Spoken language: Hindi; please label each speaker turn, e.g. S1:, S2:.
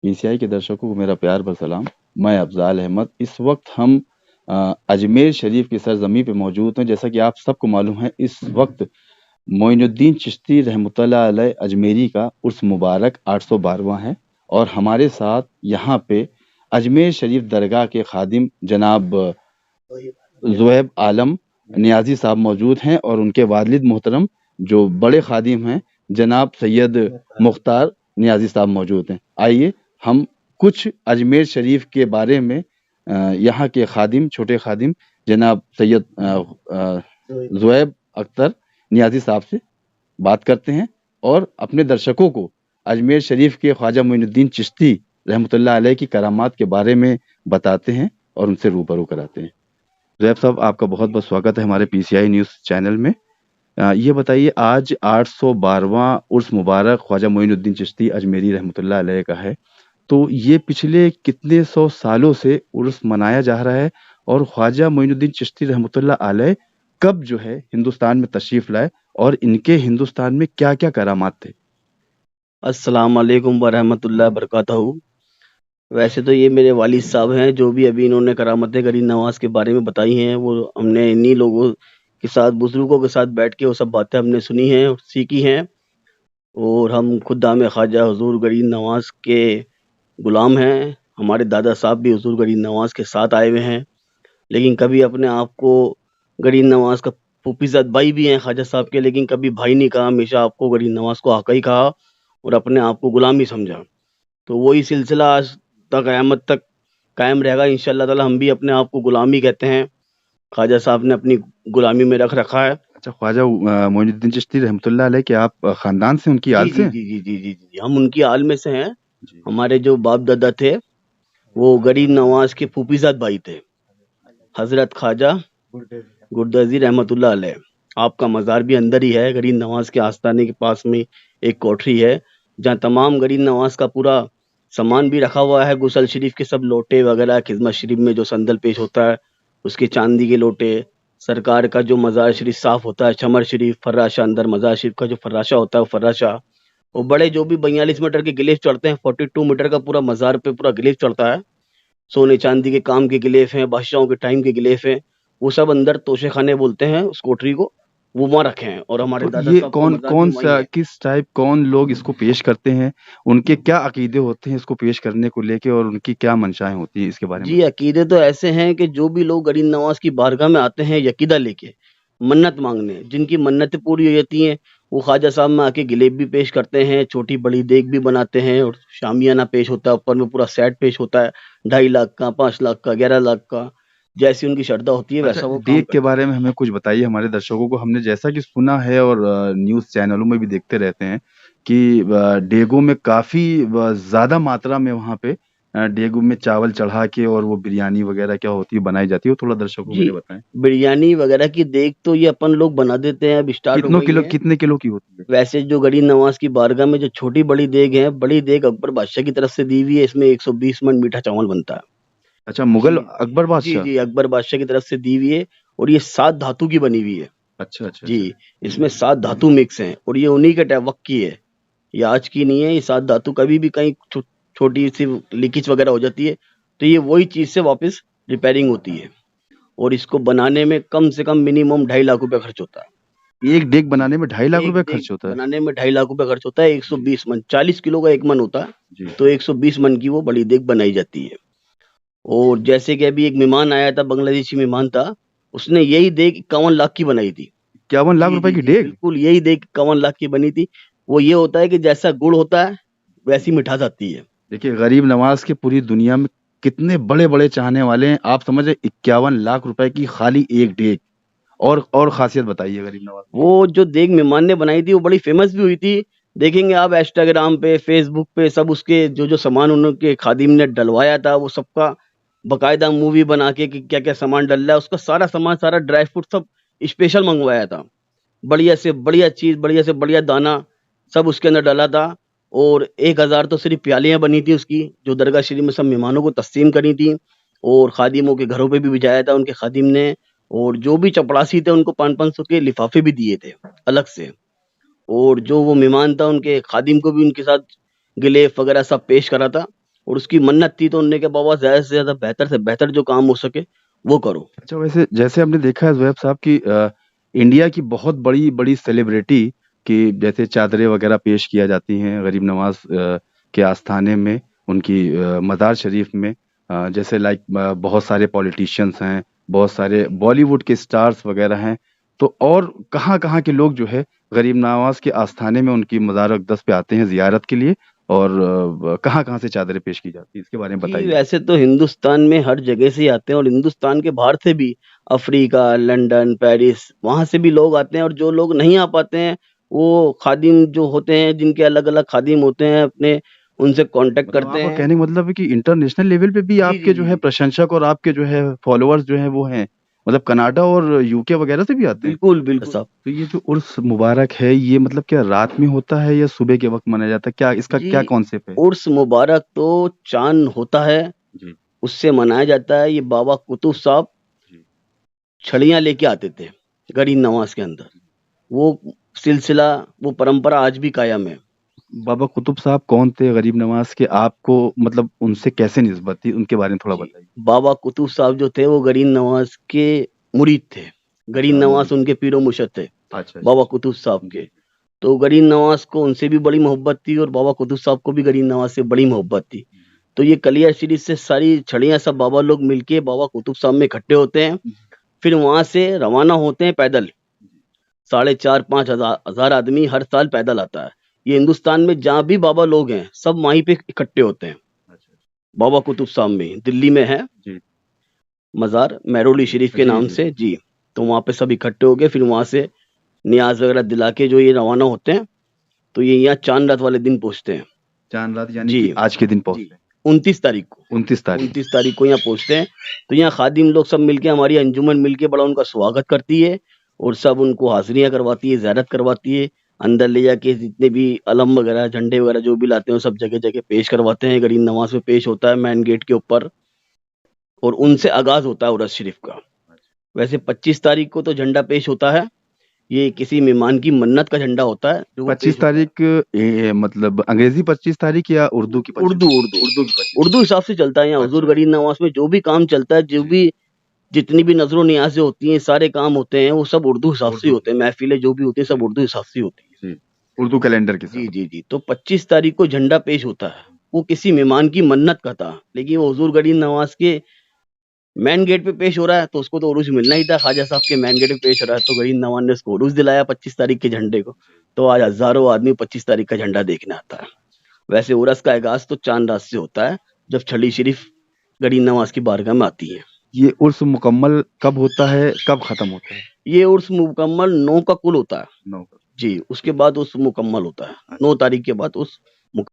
S1: पीसीआई के दर्शकों को मेरा प्यार भरा सलाम। मैं अफजाल अहमद। इस वक्त हम अजमेर शरीफ की सरजमी पे मौजूद हैं। जैसा कि आप सबको मालूम है, इस वक्त मोइनुद्दीन चिश्ती रहमतुल्लाह अलैह अजमेरी का उर्स मुबारक 812वां है। और हमारे साथ यहाँ पे अजमेर शरीफ दरगाह के खादिम जनाब ज़ुहैब आलम नियाजी साहब मौजूद हैं और उनके वालिद मोहतरम जो बड़े खादिम हैं जनाब सैयद मुख्तार नियाजी साहब मौजूद हैं। आइए हम कुछ अजमेर शरीफ के बारे में यहाँ के खादिम, छोटे खादिम जनाब सैयद ज़ुहैब अख्तर नियाजी साहब से बात करते हैं और अपने दर्शकों को अजमेर शरीफ के ख्वाजा मोइनुद्दीन चिश्ती रहमतुल्लाह अलैह की करामात के बारे में बताते हैं और उनसे रूबरू कराते हैं। ज़ुहैब साहब, आपका बहुत बहुत स्वागत है हमारे पीसीआई न्यूज़ चैनल में। ये बताइए, आज 812वां उर्स मुबारक ख्वाजा मोइनुद्दीन चिश्ती अजमेरी रहमतुल्लाह अलैह का है, तो ये पिछले कितने सौ सालों से उर्स मनाया जा रहा है और ख्वाजा मोइनुद्दीन चिश्ती रहमतुल्लाह अलैह कब जो है हिंदुस्तान में तशरीफ लाए और इनके हिंदुस्तान में क्या क्या करामात थे?
S2: अस्सलाम वालेकुम वरहमतुल्लाहि बरकातहू। वैसे तो ये मेरे वालिद साहब हैं, जो भी अभी इन्होंने करामत गरीब नवाज के बारे में बताई हैं, वो हमने इन्हीं लोगों के साथ, बुजुर्गों के साथ बैठ के वो सब बातें हमने सुनी हैं और सीखी हैं। और हम खुद्दाम ख्वाजा हुजूर गरीब नवाज के गुलाम हैं। हमारे दादा साहब भी हुजूर गरीब नवाज के साथ आए हुए हैं, लेकिन कभी अपने आप को गरीब नवाज का फूफीज़ाद भाई भी हैं ख्वाजा साहब के, लेकिन कभी भाई नहीं कहा, हमेशा आपको गरीब नवाज को आका ही कहा और अपने आप को गुलाम ही समझा। तो वही सिलसिला आज तक क़यामत तक कायम रहेगा इंशाअल्लाह ताला। हम भी अपने आप को गुलाम ही कहते हैं, ख्वाजा साहब ने अपनी गुलामी में रख रखा है।
S1: अच्छा, ख्वाजा मोइनुद्दीन चिश्ती रहमतुल्लाह अलैह के आप खानदान से, उनकी आल
S2: जी
S1: से?
S2: जी जी जी जी जी जी हम उनकी आल में से हैं।
S1: जी।
S2: हमारे जो बाप दादा थे वो गरीब नवाज के फूफीज़ाद भाई थे, हजरत ख्वाजा गुरदाजी रहमतुल्लाह अलैह। आपका मज़ार भी अंदर ही है, गरीब नवाज के आस्थाने के पास में एक कोठरी है, जहाँ तमाम गरीब नवाज का पूरा सामान भी रखा हुआ है। गुसल शरीफ के सब लोटे वगैरह, खिदमत शरीफ में जो संदल पेश होता है उसके चांदी के लोटे, सरकार का जो मज़ार शरीफ साफ होता है, चमर शरीफ, फर्राशा, अंदर मज़ार शरीफ का जो फर्राशा होता है वो फर्राशा, और बड़े जो भी 42 मीटर के गिलेफ चढ़ते हैं, 42 मीटर का पूरा मज़ार पे पूरा गिलेफ चढ़ता है। सोने चांदी के काम के गिलेफ हैं, बादशाहों के टाइम के गिलेफ हैं, वो सब अंदर तोशे खाने बोलते हैं उस कोठरी को, वो वहाँ रखे हैं। और हमारे
S1: तो
S2: दादा
S1: ये
S2: साहब का
S1: कौन
S2: मज़ार भी
S1: कौन
S2: वहीं
S1: सा,
S2: है।
S1: किस टाइप, कौन लोग इसको पेश करते हैं? उनके क्या अकीदे होते हैं इसको पेश करने को लेके और उनकी क्या मंशाएं होती हैं, इसके बारे में
S2: जी,
S1: बताइए।
S2: अकीदे तो ऐसे हैं कि जो भी लोग गरीब नवाज की बारगाह में आते हैं यकीदा लेके, मन्नत मांगने, जिनकी मन्नतें पूरी हो जाती हैं, वो ख्वाजा साहब में आके गिलेब भी पेश करते हैं, छोटी बड़ी देग भी बनाते हैं और शामियाना पेश होता है, ऊपर में पूरा सेट पेश होता है, 2.5 लाख का, 5 लाख का, 11 लाख का, जैसी उनकी श्रद्धा होती है
S1: अच्छा,
S2: वैसा वो काम
S1: डेग के
S2: करते हैं।
S1: बारे में हमें कुछ बताइए हमारे दर्शकों को। हमने जैसा कि सुना है और न्यूज़ चैनलों में भी देखते रहते हैं कि डेगों में काफ़ी ज़्यादा मात्रा में वहाँ पे डेगों में चावल चढ़ा के और वो बिरयानी वगैरह क्या होती है, बनाई जाती है, वो थोड़ा दर्शकों को
S2: जी,
S1: मुझे बताएं।
S2: बिरयानी वगैरह की देग तो ये अपन लोग बना देते हैं, अब स्टार्ट हो गई है।
S1: कितने किलो की होती है?
S2: वैसे जो गरीब नवाज की बारगाह में जो छोटी बड़ी देग है, बड़ी देग अकबर बादशाह की तरफ से दी हुई है, इसमें 120 मन मीठा चावल बनता है।
S1: अच्छा, मुगल
S2: जी
S1: अकबर
S2: जी
S1: बादशाह।
S2: जी अकबर बादशाह की तरफ से दी हुई है और ये 7 धातु की बनी हुई है।
S1: अच्छा अच्छा
S2: जी,
S1: अच्छा।
S2: इसमें 7 धातु मिक्स हैं और ये उन्हीं के वक्त की है, ये आज की नहीं है। ये 7 धातु कभी भी कहीं छोटी सी लीकेज वगैरह हो जाती है तो ये वही चीज से वापस रिपेयरिंग होती है। और इसको बनाने में कम से कम मिनिमम 2.5 लाख रुपए खर्च होता है।
S1: एक डेग बनाने में 2.5 लाख
S2: एक
S1: रुपए
S2: देग
S1: खर्च होता है?
S2: बनाने में 2.5 लाख रुपए खर्च होता है। 120 मन, 40 किलो का एक मन होता है,
S1: जी।
S2: तो 120 मन की वो बड़ी देग बनाई जाती है। और जैसे कि अभी एक मेहमान आया था, बांग्लादेशी मेहमान था, उसने यही देग 51 लाख की बनाई थी।
S1: 51 लाख
S2: जी
S1: रुपए
S2: जी
S1: की
S2: जी
S1: डेग?
S2: बिल्कुल यही देग 51 लाख की बनी थी। वो ये होता है कि जैसा गुड़ होता है वैसी मिठास आती है।
S1: देखिए, गरीब नवाज के पूरी दुनिया में कितने बड़े बड़े चाहने वाले हैं। आप समझे 51 लाख रुपए की खाली एक डेग। और खासियत बताइए गरीब नवाज की।
S2: वो जो देग मेहमान ने बनाई थी वो बड़ी फेमस भी हुई थी। देखेंगे आप इंस्टाग्राम पे, फेसबुक पे, सब उसके जो जो सामान उनके खादिम ने डलवाया था वो सबका बकायदा मूवी बना के कि क्या क्या सामान डल रहा है, उसका सारा सामान, सारा ड्राई फ्रूट सब स्पेशल मंगवाया था। बढ़िया से बढ़िया चीज, बढ़िया से बढ़िया दाना सब उसके अंदर डाला था। और 1000 तो सिर्फ प्यालियां बनी थी उसकी, जो दरगाह शरीफ में सब मेहमानों को तस्लीम करी थी। और खादिमों के घरों पे भी भिजाया था उनके खादिम ने। और जो भी चपड़ासी थे उनको 500-500 के लिफाफे भी दिए थे अलग से। और जो वो मेहमान था उनके खादिम को भी उनके साथ गिलेफ वगैरह सब पेश करा था। और उसकी मन्नत थी तो उन्होंने कहा बाबा ज़्यादा से ज़्यादा बेहतर से बेहतर जो काम हो सके वो करो।
S1: अच्छा, वैसे जैसे हमने देखा है ज़ुहैब साहब कि इंडिया की बहुत बड़ी-बड़ी सेलिब्रिटी की जैसे चादरें वगैरह पेश किया जाती हैं गरीब नवाज़ के आस्थाने में, उनकी मज़ार शरीफ में। जैसे लाइक बहुत सारे पॉलिटिशियंस हैं, बहुत सारे बॉलीवुड के स्टार्स वगैरह हैं। तो और कहाँ-कहाँ के लोग जो है गरीब नवाज़ के आस्थाने में उनकी मज़ार अक़दस पे आते हैं ज़ियारत के लिए और कहाँ-कहाँ से चादरें पेश की जाती हैं? इसके बारे में
S2: जी,
S1: बताइए।
S2: वैसे तो हिंदुस्तान में हर जगह से ही आते हैं और हिंदुस्तान के बाहर से भी अफ्रीका, लंदन, पेरिस वहाँ से भी लोग आते हैं और जो लोग नहीं आ पाते हैं, वो खादिम जो होते हैं, जिनके अलग-अलग खादिम होते हैं अपने, उनसे कॉन्टैक्ट
S1: मतलब
S2: करते
S1: आपका
S2: हैं।
S1: कहने का मतलब है कि इंटरनेशनल लेवल पे भी
S2: जी,
S1: आपके
S2: जी,
S1: जो है
S2: जी।
S1: प्रशंसक और आपके जो है फॉलोअर्स जो हैं वो हैं। मतलब कनाडा और यूके वगैरह से भी आते हैं?
S2: बिल्कुल, बिल्कुल साहब।
S1: तो ये जो उर्स मुबारक है ये मतलब क्या रात में होता है या सुबह के वक़्त मनाया जाता है? क्या इसका
S2: जी,
S1: क्या कॉन्सेप्ट है?
S2: उर्स मुबारक तो चाँद होता है,
S1: जी,
S2: उससे मनाया जाता है। ये बाबा कुतुब साहब
S1: जी।
S2: छड़ियाँ लेके आते थे, गरीब नवाज़ के अंदर। वो सिलसिला, वो परंपरा आज भी कायम है।
S1: बाबा कुतुब साहब कौन थे गरीब नवाज़ के? आपको मतलब उनसे कैसे निस्बत थी? उनके बारे में थोड़ा
S2: जी,
S1: बताइए।
S2: बाबा कुतुब साहब जो थे वो गरीब नवाज़ के मुरीद थे। गरीब
S1: अच्छा,
S2: नवाज़
S1: मुरीद थे।
S2: उनके पीरो-मुर्शिद थे,
S1: अच्छा, अच्छा,
S2: बाबा
S1: अच्छा।
S2: कुतुब साहब
S1: जी,
S2: के।
S1: जी।
S2: तो गरीब नवाज़ को उनसे भी बड़ी मोहब्बत थी और बाबा कुतुब साहब को भी गरीब नवाज़ से बड़ी मोहब्बत थी। तो ये कलियर सीरीज़ से सारी छड़ियाँ सब बाबा लोग मिलके बाबा कुतुब साहब में इकट्ठे होते हैं।
S1: जी,
S2: फिर वहाँ से रवाना होते हैं पैदल।
S1: जी।
S2: 4,500-5,000 हज़ार आदमी हर साल पैदल आता है। ये हिंदुस्तान में जहाँ भी बाबा लोग हैं, सब वहीं पे इकट्ठे होते हैं।
S1: अच्छा, अच्छा।
S2: बाबा कुतुब साहब में, दिल्ली में है
S1: जी,
S2: मज़ार मेहरौली शरीफ के
S1: जी,
S2: नाम
S1: जी,
S2: से जी। तो वहाँ पे सब इकट्ठे हो गए, फिर वहाँ से नियाज़ वगैरह दिला के जो ये रवाना होते हैं, तो ये यहाँ चाँद रात वाले दिन पहुँचते हैं।
S1: चाँद रात यानी
S2: जी,
S1: कि आज के दिन
S2: जी,
S1: पहुँचते हैं।
S2: 29 तारीख को।
S1: 29 तारीख।
S2: 29 तारीख को यहाँ पहुँचते हैं, तो यहाँ खादिम लोग सब मिलके हमारी अंजुमन मिलके बड़ा उनका स्वागत करती है और सब उनको हाज़िरियाँ करवाती है, ज़ियारत करवाती है। अंदर ले जाके जितने भी अलम वगैरह, झंडे वगैरह जो भी लाते हैं, वो सब जगह-जगह पेश करवाते हैं। गरीब नवाज़ में पेश होता है मेन गेट के ऊपर और उनसे आगाज़ होता है उर्स शरीफ का। वैसे 25 तारीख को तो झंडा पेश होता है। ये किसी मेहमान की मन्नत का झंडा होता है, जो वो
S1: 25
S2: पेश होता है।
S1: तारीख मतलब अंग्रेजी 25 तारीख या उर्दू की 25?
S2: उर्दू, उर्दू।
S1: उर्दू की 25।
S2: उर्दू हिसाब से चलता है यहाँ हुज़ूर
S1: अच्छा,
S2: गरीब नवाज़ में जो भी काम चलता है, जो
S1: जी,
S2: भी जितनी भी नज़्र नियाज़ें होती हैं, सारे काम होते हैं, वो सब उर्दू हिसाब से ही
S1: उर्दू की।
S2: होते हैं। महफ़िलें जो भी होती हैं, सब
S1: जी,
S2: उर्दू हिसाब से ही होती हैं।
S1: जी। उर्दू कैलेंडर के
S2: जी,
S1: साथ।
S2: जी, जी। तो 25 तारीख को झंडा पेश होता है। वो किसी मेहमान की मन्नत का था, लेकिन वो हुज़ूर गरीब नवाज़ के मेन गेट पे पेश हो रहा है, तो उसको तो उरूज मिलना ही था। ख्वाजा साहब के मेन गेट पे पेश हो रहा है, तो गरीब नवाज़ ने उसको उरूज दिलाया 25 तारीख के झंडे को। तो आज हज़ारों आदमी 25 तारीख का झंडा देखने आता है। वैसे उरस का आगाज़ तो चाँद रात से होता है, जब छड़ी शरीफ गरीब नवाज़ की बारगाह में आती है।
S1: ये उर्स मुकम्मल कब होता है, कब खत्म होता है?
S2: ये उर्स मुकम्मल 9 का कुल होता है।
S1: 9 का।
S2: जी, उसके बाद उर्स मुकम्मल होता है। 9
S1: अच्छा,
S2: तारीख के बाद उर्स